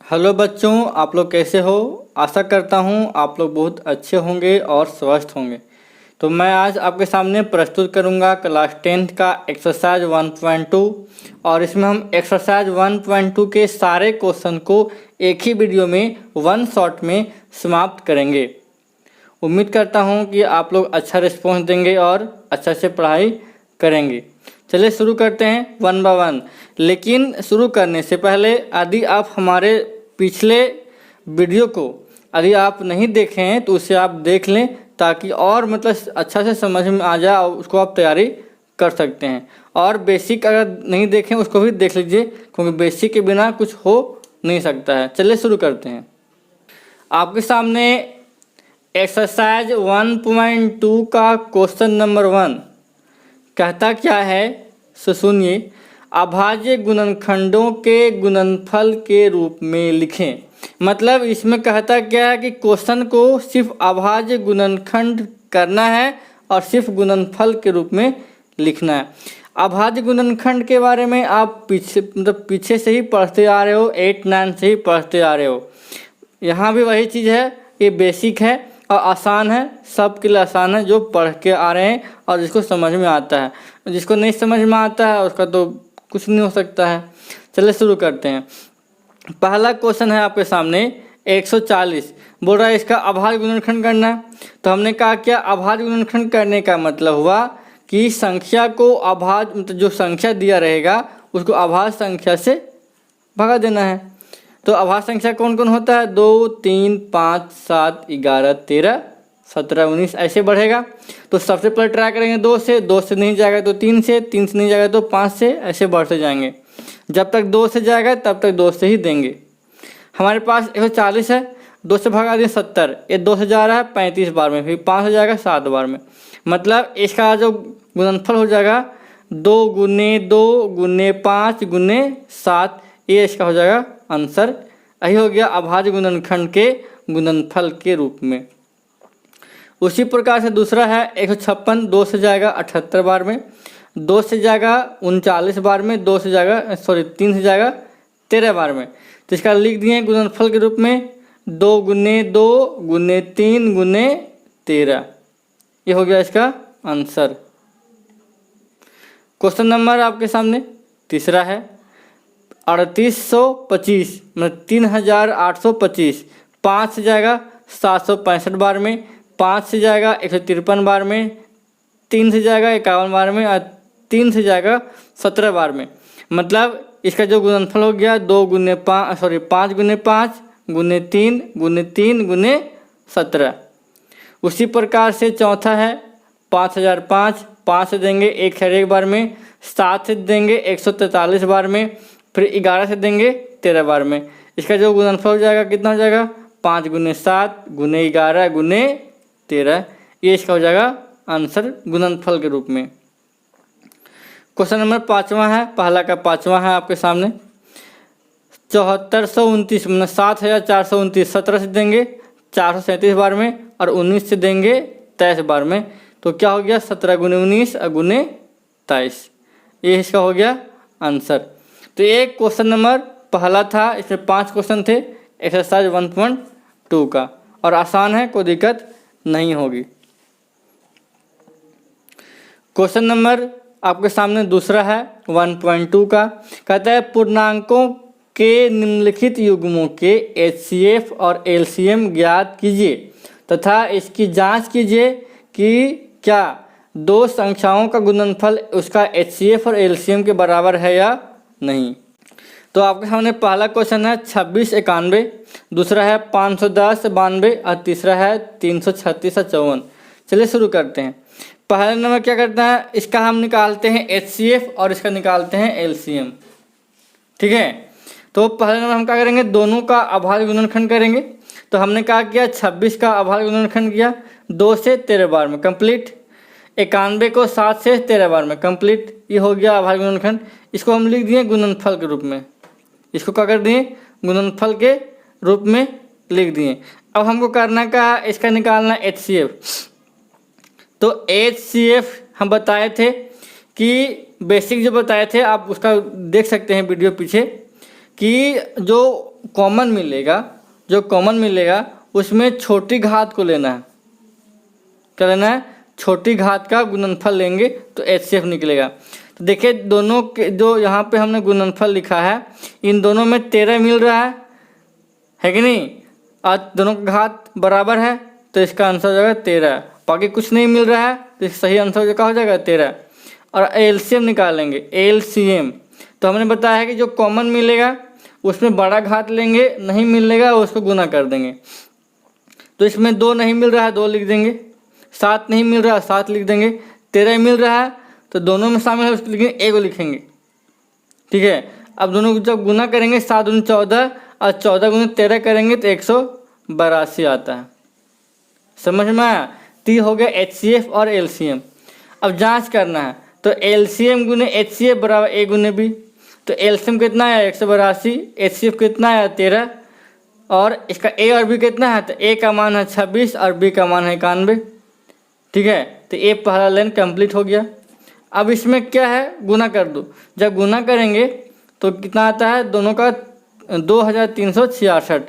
Hello बच्चों, आप लोग कैसे हो। आशा करता हूँ आप लोग बहुत अच्छे होंगे और स्वस्थ होंगे। तो मैं आज आपके सामने प्रस्तुत करूँगा क्लास 10th का एक्सरसाइज 1.2 और इसमें हम एक्सरसाइज 1.2 के सारे क्वेश्चन को एक ही वीडियो में वन शॉट में समाप्त करेंगे। उम्मीद करता हूँ कि आप लोग अच्छा रिस्पॉन्स देंगे और अच्छा से पढ़ाई करेंगे। चलिए शुरू करते हैं वन बाय वन। लेकिन शुरू करने से पहले यदि आप हमारे पिछले वीडियो को यदि आप नहीं देखे हैं तो उसे आप देख लें, ताकि और अच्छा से समझ में आ जाए और उसको आप तैयारी कर सकते हैं। और बेसिक अगर नहीं देखें उसको भी देख लीजिए, क्योंकि बेसिक के बिना कुछ हो नहीं सकता है। चलिए शुरू करते हैं। आपके सामने एक्सरसाइज 1.2 का क्वेश्चन नंबर 1 कहता क्या है, सो सुनिए। अभाज्य गुणनखंडों के गुणनफल के रूप में लिखें। मतलब इसमें कहता क्या है कि क्वेश्चन को सिर्फ अभाज्य गुणनखंड करना है और सिर्फ गुणनफल के रूप में लिखना है। अभाज्य गुणनखंड के बारे में आप पीछे से ही पढ़ते आ रहे हो, 8-9 से ही पढ़ते आ रहे हो। यहाँ भी वही चीज़ है, ये बेसिक है और आसान है, सबके लिए आसान है जो पढ़ के आ रहे हैं और जिसको समझ में आता है। जिसको नहीं समझ में आता है उसका तो कुछ नहीं हो सकता है। चलिए शुरू करते हैं। पहला क्वेश्चन है आपके सामने 140, बोल रहा है इसका अभाज्य गुणनखंड करना है। तो हमने कहा क्या, अभाज्य गुणनखंड करने का मतलब हुआ कि संख्या को अभाज्य जो संख्या दिया रहेगा उसको अभाज्य संख्या से भगा देना है। तो अभाज्य संख्या कौन कौन होता है, 2, 3, 5, 7, 11, 13, 17, 19 ऐसे बढ़ेगा। तो सबसे पहले ट्राई करेंगे 2 से, 2 से नहीं जाएगा तो 3 से, 3 से नहीं जाएगा तो 5 से, ऐसे बढ़ते जाएंगे। जब तक 2 से जाएगा तब तक 2 से ही देंगे। हमारे पास 140 है, 2 से भगा दिए 70, ये 2 से जा रहा है 35 बार में, फिर 5 से जाएगा 7 बार में। मतलब इसका जो गुणनफल हो जाएगा 2 गुने 2 गुने 5 गुने 7, ये इसका हो जाएगा आंसर। यही हो गया अभाज्य गुणनखंड के गुणनफल के रूप में। उसी प्रकार से दूसरा है 156, 2 से जाएगा 78 बार में, 2 से जाएगा 39 बार में, 3 से जाएगा 13 बार में। तो इसका लिख दिए गुणनफल के रूप में 2 गुने 2 गुने 3 गुने 13, ये हो गया इसका आंसर। क्वेश्चन नंबर आपके सामने तीसरा है 3825, मतलब 3825, 5 से जाएगा 765 बार में, 5 से जाएगा 153 बार में, 3 से जाएगा 51 बार में और 3 से जाएगा 17 बार में। मतलब इसका जो गुणनफल हो गया 5 गुने 5 गुने 3 गुने 3 गुने 17। उसी प्रकार से चौथा है 5005, 5 से देंगे 1 हर एक बार में, 7 से देंगे 143 बार में, फिर 11 से देंगे 13 बार में। इसका जो गुणनफल हो जाएगा कितना हो जाएगा, 5 गुने 7 गुने 11 गुने 13, ये इसका हो जाएगा आंसर गुणनफल के रूप में। क्वेश्चन नंबर 5वां है, पहला का 5वां है आपके सामने 7429, मतलब 7429, 17 से देंगे 437 बार में और 19 से देंगे 23 बार में। तो क्या हो गया 17 गुने 19 और गुने 23, ये इसका हो गया आंसर। तो एक क्वेश्चन नंबर पहला था, इसमें 5 क्वेश्चन थे एक्सरसाइज 1.2 का, और आसान है, कोई दिक्कत नहीं होगी। क्वेश्चन नंबर आपके सामने दूसरा है 1.2 का, कहता है पूर्णांकों के निम्नलिखित युग्मों के HCF और LCM ज्ञात कीजिए तथा इसकी जांच कीजिए कि क्या दो संख्याओं का गुणनफल उसका HCF और LCM के बराबर है या नहीं। तो आपके सामने पहला क्वेश्चन है 2691, दूसरा है 510 92 और तीसरा है 336 और 54। चलिए शुरू करते हैं। पहले नंबर क्या करता है, इसका हम निकालते हैं HCF और इसका निकालते हैं LCM, ठीक है। तो पहले नंबर हम क्या करेंगे, दोनों का अभाज्य गुणनखंड करेंगे। तो हमने क्या किया, 26 का अभाज्य गुणनखंड किया 2 से 13 बार में कंप्लीट, 91 को 7 से 13 बार में कंप्लीट, ये हो गया अभाज्य गुणनखंड। इसको हम लिख दिए गुणनफल के रूप में, इसको क्या कर दिए गुणनफल के रूप में लिख दिए। अब हमको करना क्या, इसका निकालना HCF। तो HCF हम बताए थे कि बेसिक जो बताए थे, आप उसका देख सकते हैं वीडियो पीछे, कि जो कॉमन मिलेगा उसमें छोटी घात को लेना है। क्या लेना है? छोटी घात का गुणनफल लेंगे तो HCF निकलेगा। तो देखिए दोनों के जो यहाँ पे हमने गुणनफल लिखा है, इन दोनों में 13 मिल रहा है कि नहीं? और दोनों का घात बराबर है तो इसका आंसर हो जाएगा 13। बाकी कुछ नहीं मिल रहा है तो सही आंसर क्या हो जाएगा? 13। और LCM निकालेंगे, LCM तो हमने बताया है कि जो कॉमन मिलेगा उसमें बड़ा घात लेंगे, नहीं मिलेगा उसको गुना कर देंगे। तो इसमें 2 नहीं मिल रहा है 2 लिख देंगे, 7 नहीं मिल रहा है 7 लिख देंगे, 13 मिल रहा है तो दोनों में शामिल है उसको लिखेंगे, एक को लिखेंगे। ठीक है, अब दोनों को जब गुना करेंगे 7 दूनी 14 और 14 गुना 13 करेंगे तो 182 आता है। समझ में आया? तो हो गया HCF और LCM। अब जांच करना है तो LCM गुने HCF बराबर A गुने B। तो LCM कितना आया? 182, HCF कितना आया? 13, और इसका A और B कितना है? तो A का मान है 26 और B का मान है 91। ठीक है, तो ये पहला लाइन कंप्लीट हो गया। अब इसमें क्या है? गुना कर दो। जब गुना करेंगे तो कितना आता है? दोनों का 2366।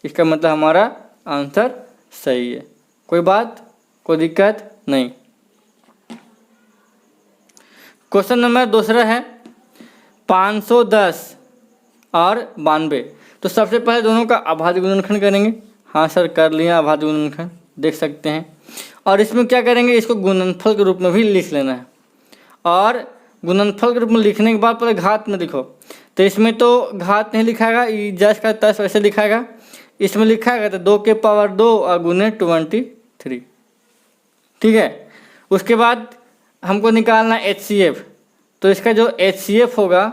इसका मतलब हमारा आंसर सही है। कोई बात, कोई दिक्कत नहीं। क्वेश्चन नंबर दूसरा है 510 और 92। तो सबसे पहले दोनों का अभाज्य गुणनखंड करेंगे। हाँ सर कर लिया अभाज्य गुणनखंड, देख सकते हैं। और इसमें क्या करेंगे? इसको गुणनफल के रूप में भी लिख लेना है। और गुणनफल के रूप में लिखने के बाद पहले घात में लिखो। तो इसमें तो घात नहीं लिखाएगा, जैस का तैस वैसे लिखाएगा। इसमें लिखाएगा तो 2 के पावर 2 और गुने 23। ठीक है, उसके बाद हमको निकालना है HCF। तो इसका जो HCF होगा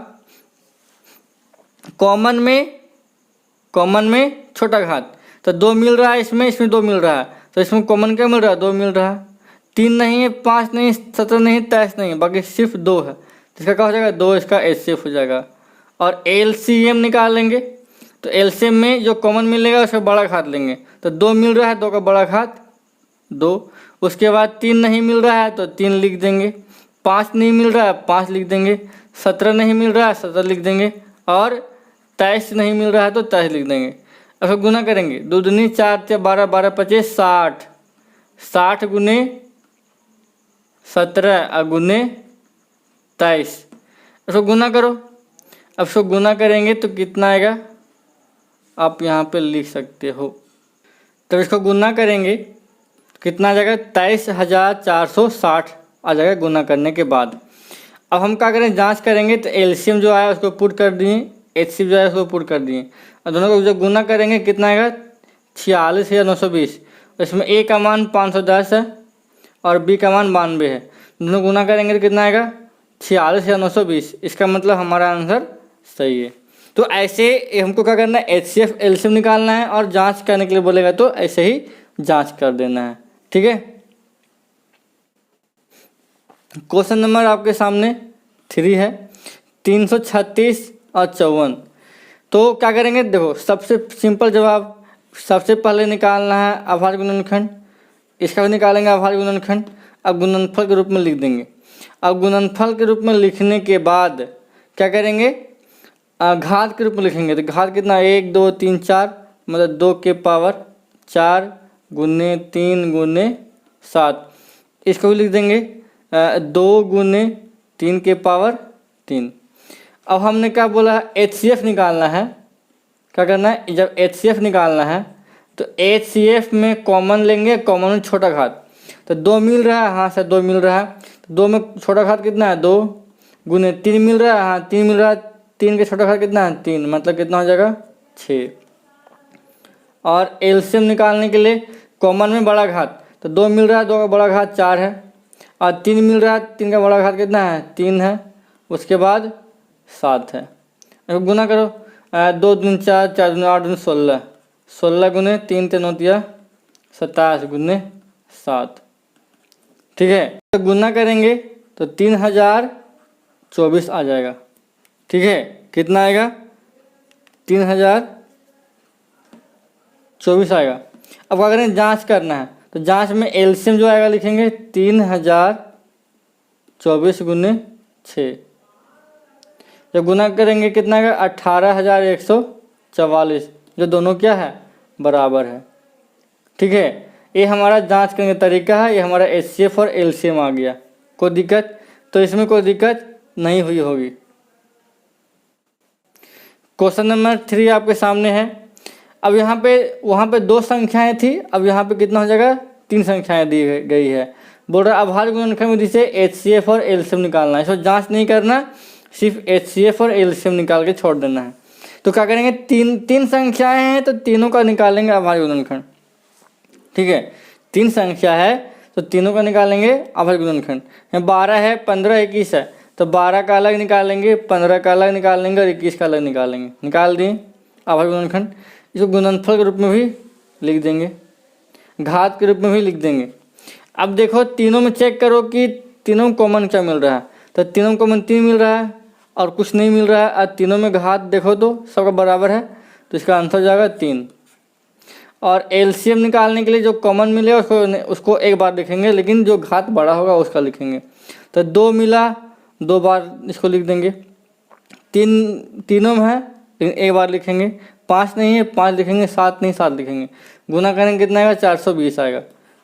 कॉमन में छोटा घात, तो 2 मिल रहा है इसमें 2 मिल रहा है, तो इसमें कॉमन क्या मिल रहा है? 2 मिल रहा है। 3 नहीं है, 5 नहीं, 17 नहीं, 23 नहीं, बाकी सिर्फ 2 है। तो इसका क्या हो जाएगा? 2 इसका HCF हो जाएगा। और LCM निकालेंगे तो LCM में जो कॉमन मिलेगा उसका बड़ा घात लेंगे। तो 2 मिल रहा है, 2 का बड़ा घात 2। उसके बाद 3 नहीं मिल रहा है तो 3 लिख देंगे, 5 नहीं मिल रहा है 5 लिख देंगे, 17 नहीं मिल रहा है 17 लिख देंगे, और 23 नहीं मिल रहा है तो 23 लिख देंगे। अब गुना करेंगे, 2 दूनी 4 × 12, 12 × 25 60, 60 गुने 17 और गुने 23। इसको गुना करो। अब इसको गुना करेंगे तो कितना आएगा? आप यहाँ पे लिख सकते हो। तो इसको गुना करेंगे तो कितना आ जाएगा? 23,460 आ जाएगा गुना करने के बाद। अब हम क्या करें? जांच करेंगे तो LCM जो आया उसको पुट कर दिए, HCF जो आया उसको पुट कर दिए, और दोनों को जब गुना करेंगे कितना आएगा? 46,920। इसमें A का मान 510 है और B का मान 92 है। दोनों गुना करेंगे तो कितना आएगा? 46,920। इसका मतलब हमारा आंसर सही है। तो ऐसे हमको क्या करना है? HCF LCM निकालना है, और जांच करने के लिए बोलेगा तो ऐसे ही जांच कर देना है। ठीक है, क्वेश्चन नंबर आपके सामने 3 है, 336 और 54। तो क्या करेंगे? देखो सबसे सिंपल जवाब, सबसे पहले निकालना है अभाज्य गुणनखंड। इसका भी निकालेंगे अभाज्य गुणनखंड। अब गुणनफल के रूप में लिख देंगे। अब गुणनफल के रूप में लिखने के बाद क्या करेंगे? घात के रूप में लिखेंगे। तो घात कितना? 1 2 3 4, मतलब 2 के पावर 4 गुने 3 गुने 7। इसको भी लिख देंगे 2 गुने 3 के पावर 3। अब हमने क्या बोला? HCF निकालना है। क्या करना है? जब HCF निकालना है तो HCF में कॉमन लेंगे, कॉमन में छोटा घात। तो 2 मिल रहा है, हाँ सर 2 मिल रहा है। तो 2 में छोटा घात कितना है? 2 गुने 3 मिल रहा है, हाँ 3 मिल रहा है। 3 के छोटा घात कितना है? 3, मतलब कितना हो जाएगा? 6। और LCM निकालने के लिए कॉमन में बड़ा घात, तो 2 मिल रहा है, 2 का बड़ा घात 4 है, और 3 मिल रहा है, 3 का बड़ा घात कितना है? 3 है। उसके बाद 7 है। अब गुना करो, 2 दूनी 4, 4 दूनी 8 दूनी 16, 16 गुने 3 × 9 = 27 गुने 7। ठीक है, तो गुना करेंगे तो 3024 आ जाएगा। ठीक है, कितना आएगा? 3024 आएगा। अब क्या करें? जांच करना है। तो जांच में LCM जो आएगा लिखेंगे 3024 × 6। जब गुना करेंगे कितना आएगा? 18,120। 44, जो दोनों क्या है, बराबर है। ठीक है, ये हमारा जांच करने का तरीका है। ये हमारा HCF और LCM आ गया। कोई दिक्कत? तो इसमें कोई दिक्कत नहीं हुई होगी। क्वेश्चन नंबर 3 आपके सामने है। अब यहाँ पे वहाँ पे 2 संख्याएं थी, अब यहाँ पे कितना हो जाएगा, 3 संख्याएं दी गई है। बोल रहा है अभाज्य गुणनखंड विधि से HCF और LCM निकालना है। इसको जांच नहीं करना, सिर्फ HCF और LCM निकाल के छोड़ देना है। तो क्या करेंगे, तीन संख्याएं हैं तो तीनों का निकालेंगे अभाज्य गुणनखंड। ठीक है, 3 संख्या है तो तीनों का निकालेंगे अभाज्य गुणनखंड। 12 है, 15, 21 है, तो 12 का अलग निकालेंगे, 15 का अलग निकालेंगे और 21 का अलग निकालेंगे। निकाल दिए अभाज्य गुणनखंड। इसको गुणनफल के रूप में भी लिख देंगे, घात के रूप में भी लिख देंगे। अब देखो तीनों में चेक करो कि तीनों कॉमन क्या मिल रहा है। तो तीनों कॉमन 3 मिल रहा है और कुछ नहीं मिल रहा है। और तीनों में घात देखो तो सबका बराबर है, तो इसका आंसर हो जाएगा 3। और LCM निकालने के लिए जो कॉमन मिले उसको एक बार लिखेंगे, लेकिन जो घात बड़ा होगा उसका लिखेंगे। तो 2 मिला, 2 बार इसको लिख देंगे। तीनों में है लेकिन एक बार लिखेंगे। 5 नहीं है, 5 लिखेंगे। 7 नहीं, 7 लिखेंगे। गुना करेंगे कितना आएगा, 420 आएगा।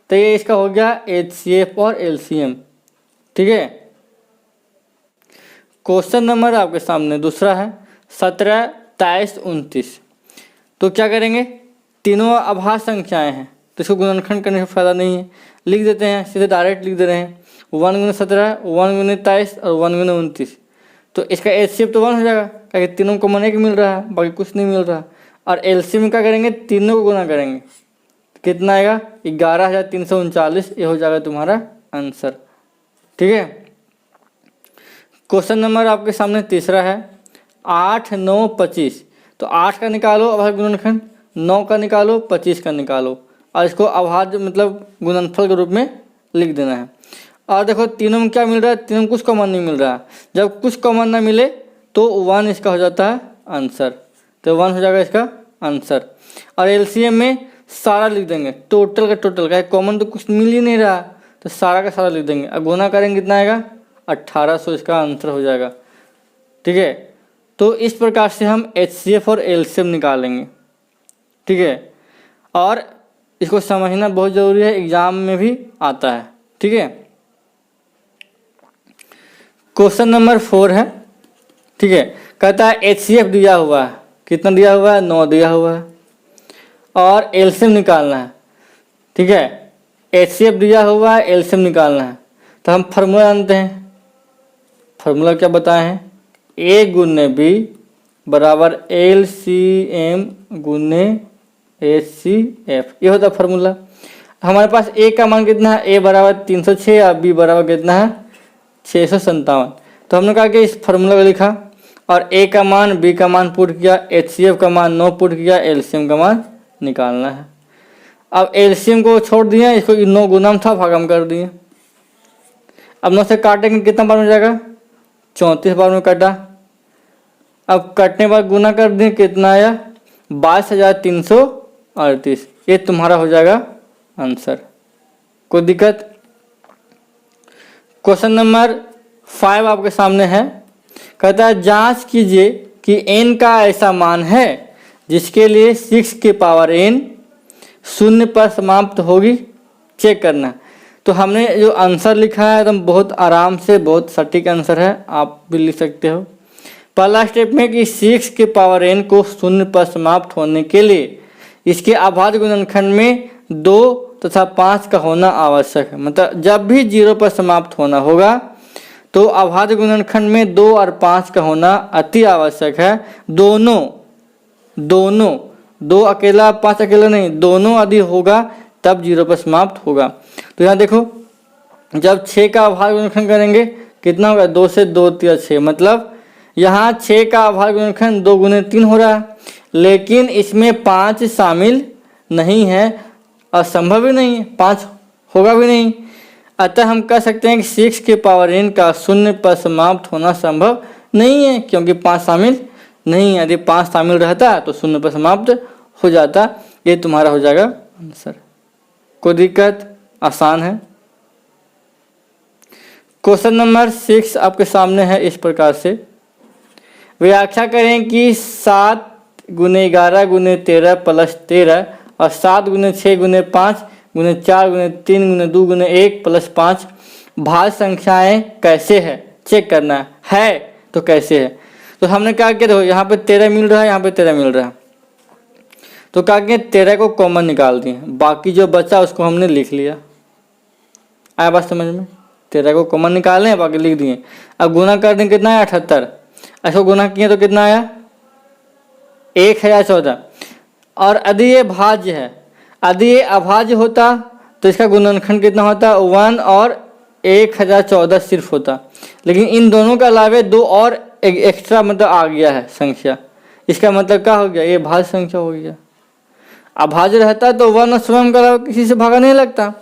तो ये इसका हो गया HCF और LCM। ठीक है, क्वेश्चन नंबर आपके सामने दूसरा है 17, 23, 29। तो क्या करेंगे, तीनों अभाज्य संख्याएं हैं तो इसको गुणनखंड करने से फायदा नहीं है, लिख देते हैं, सीधे डायरेक्ट लिख दे रहे हैं। 1 × 17, 1 × 23 और 1 × 29। तो इसका HCF तो 1 हो जाएगा, क्योंकि तीनों को कॉमन 1 मिल रहा है, बाकी कुछ नहीं मिल रहा। और LCM क्या करेंगे, तीनों को गुना करेंगे, कितना आएगा, 11,339। ये हो जाएगा तुम्हारा आंसर। ठीक है, क्वेश्चन नंबर आपके सामने तीसरा है 8, 9, 25। तो 8 का निकालो अभाज्य गुणनखंड, 9 का निकालो, 25 का निकालो, और इसको अभाज्य मतलब गुणनफल के रूप में लिख देना है। और देखो तीनों में क्या मिल रहा है, तीनों में कुछ कॉमन नहीं मिल रहा है। जब कुछ कॉमन ना मिले तो 1 इसका हो जाता है आंसर। तो 1 हो जाएगा इसका आंसर। और LCM में सारा लिख देंगे, टोटल का टोटल का, कॉमन तो कुछ मिल ही नहीं रहा, तो सारा का सारा लिख देंगे। अब गुना करेंगे कितना आएगा, 1800 इसका आंसर हो जाएगा। ठीक है, तो इस प्रकार से हम HCF और LCM निकालेंगे। ठीक है, और इसको समझना बहुत ज़रूरी है, एग्जाम में भी आता है। ठीक है, क्वेश्चन नंबर 4 है। ठीक है, कहता है HCF दिया हुआ है, कितना दिया हुआ है, 9 दिया हुआ है, और LCM निकालना है। ठीक है, HCF दिया हुआ है, LCM निकालना है। तो हम फार्मूला जानते हैं, फार्मूला क्या बताए हैं, A गुने B बराबर LCM गुने HCF, ये होता है फार्मूला। हमारे पास A का मान कितना है, A बराबर 306 और B बराबर कितना है, 657। तो हमने कहा कि इस फार्मूला को लिखा और A का मान, B का मान पुट किया, HCF का मान 9 पुट किया, LCM का मान निकालना है। अब LCM को छोड़ दिया, इसको 9 गुना था, भागम कर दिए। अब 9 से काटेंगे कितना बार हो जाएगा, 34 बार में कटा। अब कटने बाद गुना कर दिए, कितना आया, 22,338। ये तुम्हारा हो जाएगा आंसर। कोई दिक्कत? क्वेश्चन नंबर 5 आपके सामने है। कहता है जांच कीजिए कि n का ऐसा मान है जिसके लिए 6 की पावर n 0 पर समाप्त होगी, चेक करना। तो हमने जो आंसर लिखा है एकदम बहुत आराम से, बहुत सटीक आंसर है, आप भी लिख सकते हो। पहला स्टेप में कि 6 के पावर n को 0 पर समाप्त होने के लिए इसके अभाज्य गुणनखंड में 2 तथा 5 का होना आवश्यक है। मतलब जब भी 0 पर समाप्त होना होगा तो अभाज्य गुणनखंड में 2 और 5 का होना अति आवश्यक है। दोनों 2 अकेला 5 अकेला नहीं, दोनों यदि होगा तब 0 पर समाप्त होगा। तो यहाँ देखो, जब 6 का अभाज्य गुणनखंड करेंगे कितना होगा, 2 से 2 3 6, मतलब यहाँ 6 का अभाज्य गुणनखंड 2 गुने 3 हो रहा है, लेकिन इसमें 5 शामिल नहीं है, असंभव ही नहीं है, 5 होगा भी नहीं। अतः हम कह सकते हैं कि 6 के पावर n का 0 पर समाप्त होना संभव नहीं है, क्योंकि 5 शामिल नहीं है। यदि 5 शामिल रहता तो 0 पर समाप्त हो जाता। ये तुम्हारा हो जाएगा आंसर। कोई दिक्कत? आसान है। क्वेश्चन नंबर 6 आपके सामने है इस प्रकार से। व्याख्या करें कि 7 गुने 11 गुने 13 प्लस 13 और 7 गुने 6 गुने 5 गुने 4 गुने 3 गुने 2 गुने 1 प्लस 5 भाज्य संख्याएं कैसे है चेक करना है तो कैसे है। तो हमने क्या किया, देखो यहाँ पे 13 मिल रहा है, यहाँ पे 13 मिल रहा है, तो क्या किया 13 को कॉमन निकाल दिए, बाकी जो बचा उसको हमने लिख लिया। आया बात समझ में, 13 को कॉमन निकाले बाकी लिख दिए। अब गुना कर दें कितना है 78, ऐसा गुना किए तो कितना आया 1014। और यदि ये भाज्य है, यदि ये अभाज्य होता तो इसका गुणनखंड कितना होता 1 और 1014 सिर्फ होता, लेकिन इन दोनों के अलावे दो और एक्स्ट्रा मतलब आ गया है संख्या। इसका मतलब क्या हो गया, ये भाज्य संख्या हो गया। अभाज्य रहता तो 1 और स्वयं के अलावा किसी से भागा नहीं लगता,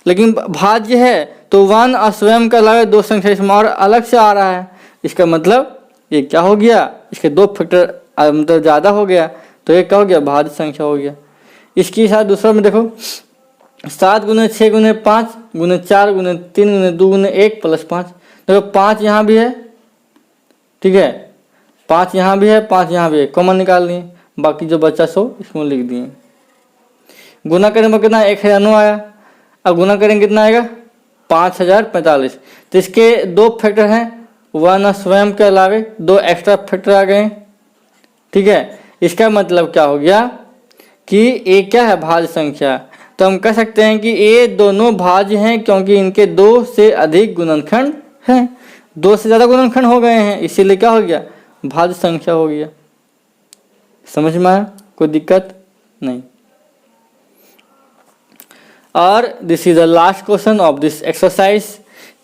लेकिन भाज्य है तो 1 और स्वयं के अलावा दो संख्या इसमें और अलग से आ रहा है। इसका मतलब ये क्या हो गया, इसके दो फैक्टर मतलब ज़्यादा हो गया, तो ये क्या हो गया भाज्य संख्या हो गया। इसके साथ दूसरा में देखो 7 गुने 6 गुने 5 गुने 4 गुने 3 गुने 2 गुने 1 प्लस 5। देखो 5 यहाँ भी है, ठीक है, 5 यहाँ भी है, 5 यहाँ भी है, कॉमन निकाल लिए, बाकी जो बचा सो इसमें लिख दिए। गुना करेंगे कितना 1009 आया, अब गुना करेंगे कितना आएगा 5045। तो इसके दो फैक्टर हैं, 1 और स्वयं के अलावे दो एक्स्ट्रा फैक्टर आ गए, ठीक है। इसका मतलब क्या हो गया कि ये क्या है भाज्य संख्या, तो हम कह सकते हैं कि ये दोनों भाज्य हैं क्योंकि इनके 2 से अधिक गुणनखंड हैं, 2 से ज़्यादा गुणनखंड हो गए हैं, इसीलिए क्या हो गया भाज्य संख्या हो गया। समझ में आया, कोई दिक्कत नहीं। और this is the last question of this exercise.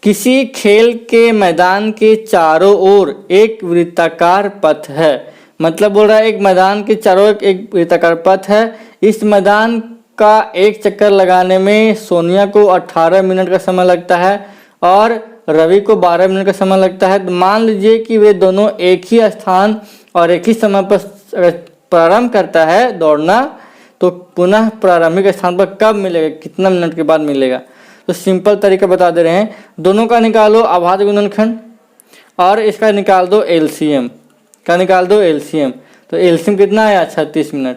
किसी खेल के मैदान के चारों ओर एक वृत्ताकार पथ है, मतलब बोल रहा है एक मैदान के चारों ओर एक वृत्ताकार पथ है। इस मैदान का एक चक्कर लगाने में सोनिया को 18 मिनट का समय लगता है और रवि को 12 मिनट का समय लगता है। तो मान लीजिए कि वे दोनों एक ही स्थान और एक ही समय पर प्रारंभ करता है दौड़ना, तो पुनः प्रारंभिक स्थान पर कब मिलेगा, कितना मिनट के बाद मिलेगा। तो सिंपल तरीका बता दे रहे हैं, दोनों का निकालो अभाज्य गुणनखंड और इसका निकाल दो एलसीएम, का निकाल दो एलसीएम। तो एलसीएम कितना आया 36 मिनट,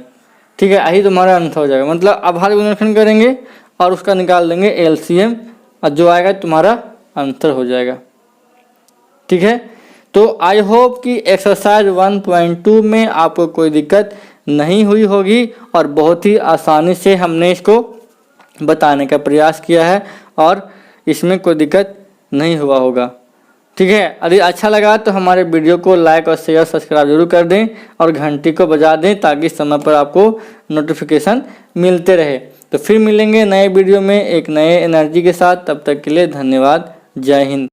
ठीक है, यही तुम्हारा आंसर हो जाएगा। मतलब अभाज्य गुणनखंड करेंगे और उसका निकाल देंगे एलसीएम और जो आएगा तुम्हारा आंसर हो जाएगा, ठीक है। तो आई होप कि एक्सरसाइज 1.2 में आपको कोई दिक्कत नहीं हुई होगी और बहुत ही आसानी से हमने इसको बताने का प्रयास किया है और इसमें कोई दिक्कत नहीं हुआ होगा, ठीक है। यदि अच्छा लगा तो हमारे वीडियो को लाइक और शेयर सब्सक्राइब जरूर कर दें और घंटी को बजा दें ताकि समय पर आपको नोटिफिकेशन मिलते रहे। तो फिर मिलेंगे नए वीडियो में एक नए एनर्जी के साथ, तब तक के लिए धन्यवाद, जय हिंद।